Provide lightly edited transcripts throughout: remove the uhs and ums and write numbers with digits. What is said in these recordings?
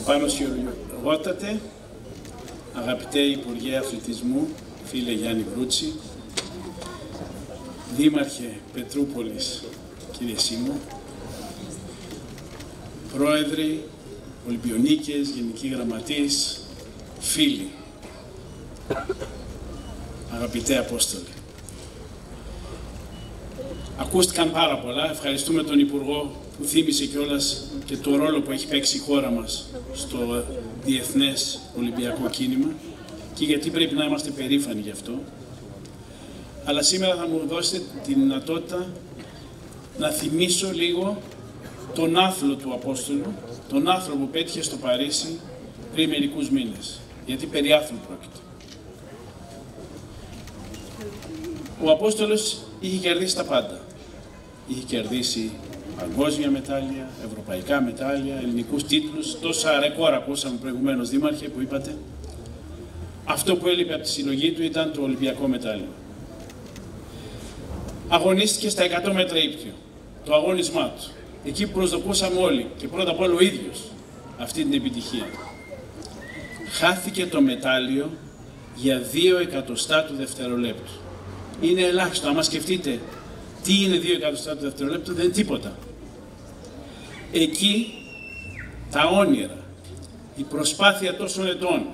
Πανοσιολογότατε, αγαπητέ Υπουργέ Αθλητισμού, φίλε Γιάννη Βρούτση, Δήμαρχε Πετρούπολης, κύριε Σίμω, Πρόεδροι, Ολυμπιονίκες, Γενικοί Γραμματείς, φίλοι, αγαπητέ Απόστολε. Ακούστηκαν πάρα πολλά. Ευχαριστούμε τον Υπουργό που θύμισε κιόλας και το ρόλο που έχει παίξει η χώρα μας στο διεθνές Ολυμπιακό κίνημα και γιατί πρέπει να είμαστε περήφανοι γι' αυτό. Αλλά σήμερα θα μου δώσετε τη δυνατότητα να θυμίσω λίγο τον άθλο του Απόστολου, τον άθλο που πέτυχε στο Παρίσι πριν μερικούς μήνες, γιατί περί άθλου πρόκειται. Ο Απόστολος είχε κερδίσει τα πάντα. Είχε κερδίσει παγκόσμια μετάλλια, ευρωπαϊκά μετάλλια, ελληνικούς τίτλους, τόσα ρεκόρ ακούσαμε προηγουμένως, Δήμαρχε, που είπατε. Αυτό που έλειπε από τη συλλογή του ήταν το Ολυμπιακό μετάλλιο. Αγωνίστηκε στα 100 μέτρα ύπτιο, το αγώνισμά του. Εκεί που προσδοκούσαμε όλοι και πρώτα απ' όλο ο ίδιος αυτή την επιτυχία. Χάθηκε το μετάλλιο για 2 εκατοστά του δευτερολέπτου. Είναι ελάχιστο. Άμα σκεφτείτε τι είναι 2 εκατοστά του δευτερολέπτου, δεν είναι τίποτα. Εκεί τα όνειρα, η προσπάθεια τόσων ετών,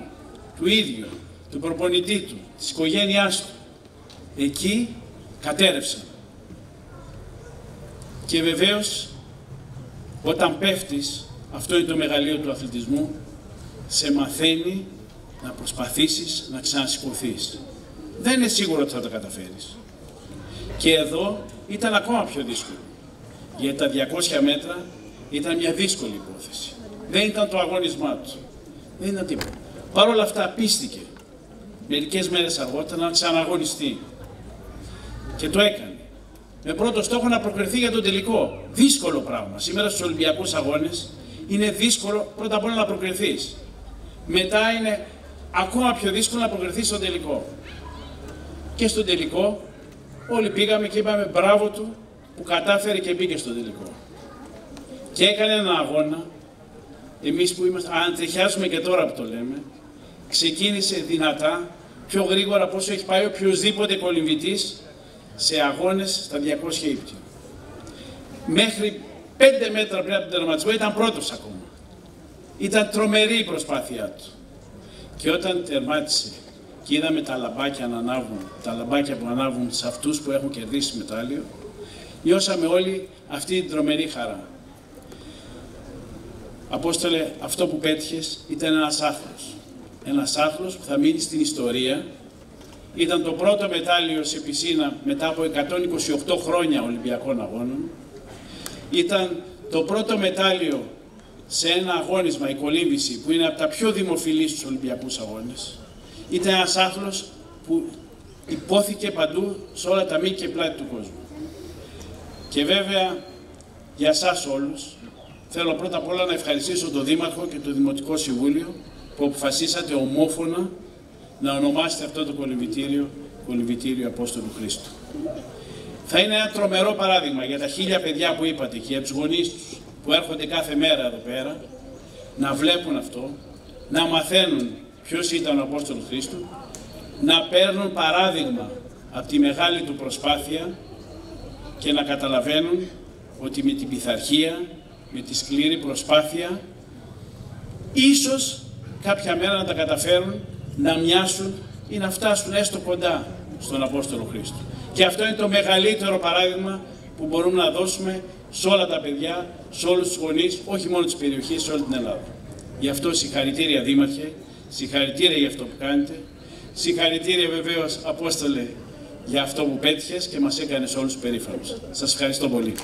του ίδιου, του προπονητή του, της οικογένειάς του, εκεί κατέρευσαν. Και βεβαίως, όταν πέφτεις, αυτό είναι το μεγαλείο του αθλητισμού, σε μαθαίνει να προσπαθήσεις να ξανασηκωθείς. Δεν είναι σίγουρο ότι θα το καταφέρεις. Και εδώ ήταν ακόμα πιο δύσκολο. Γιατί τα 200 μέτρα ήταν μια δύσκολη υπόθεση. Δεν ήταν το αγώνισμά του. Δεν ήταν τίποτα. Παρ' όλα αυτά πίστηκε μερικές μέρες αργότερα να ξαναγωνιστεί. Και το έκανε. Με πρώτο στόχο να προκριθεί για τον τελικό. Δύσκολο πράγμα. Σήμερα στους Ολυμπιακούς Αγώνες είναι δύσκολο πρώτα απ' όλα να προκριθείς. Μετά είναι ακόμα πιο δύσκολο να προκριθείς στον τελικό. Και στον τελικό όλοι πήγαμε και είπαμε μπράβο του που κατάφερε και μπήκε στον τελικό. Και έκανε έναν αγώνα, εμείς που είμαστε, αντριχιάζουμε και τώρα που το λέμε, ξεκίνησε δυνατά, πιο γρήγορα από όσο έχει πάει οποιοδήποτε κολυμβητής σε αγώνες στα 200 ύπτιο. Μέχρι 5 μέτρα πριν από τον τερματισμό ήταν πρώτος ακόμα. Ήταν τρομερή η προσπάθειά του. Και όταν τερμάτισε και είδαμε τα λαμπάκια να ανάβουν, τα λαμπάκια που ανάβουν σε αυτούς που έχουν κερδίσει μετάλλιο, νιώσαμε όλοι αυτή την τρομερή χαρά. Απόστολε, αυτό που πέτυχες ήταν ένας άθλος. Ένας άθλος που θα μείνει στην ιστορία. Ήταν το πρώτο μετάλλιο σε πισίνα μετά από 128 χρόνια Ολυμπιακών Αγώνων. Ήταν το πρώτο μετάλλιο σε ένα αγώνισμα, η κολύμβηση, που είναι από τα πιο δημοφιλή στους Ολυμπιακούς Αγώνες. Ήταν ένας άθλος που υπόθηκε παντού σε όλα τα μήκη και πλάτη του κόσμου. Και βέβαια, για εσάς όλους, θέλω πρώτα απ' όλα να ευχαριστήσω τον Δήμαρχο και το Δημοτικό Συμβούλιο που αποφασίσατε ομόφωνα να ονομάσετε αυτό το κολυμβητήριο Απόστολου Χρήστου. Θα είναι ένα τρομερό παράδειγμα για τα 1000 παιδιά που είπατε και για τους γονείς τους που έρχονται κάθε μέρα εδώ πέρα, να βλέπουν αυτό, να μαθαίνουν ποιος ήταν ο Απόστολος Χρήστου, να παίρνουν παράδειγμα από τη μεγάλη του προσπάθεια και να καταλαβαίνουν ότι με την πειθαρχία, με τη σκληρή προσπάθεια, ίσως κάποια μέρα να τα καταφέρουν να μοιάσουν ή να φτάσουν έστω κοντά στον Απόστολο Χρήστο. Και αυτό είναι το μεγαλύτερο παράδειγμα που μπορούμε να δώσουμε σε όλα τα παιδιά, σε όλους τους γονείς, όχι μόνο της περιοχής, σε όλη την Ελλάδα. Γι' αυτό συγχαρητήρια Δήμαρχε, συγχαρητήρια για αυτό που κάνετε, συγχαρητήρια βεβαίως Απόστολε για αυτό που πέτυχες και μας έκανες όλους περήφανους. Σας ευχαριστώ πολύ.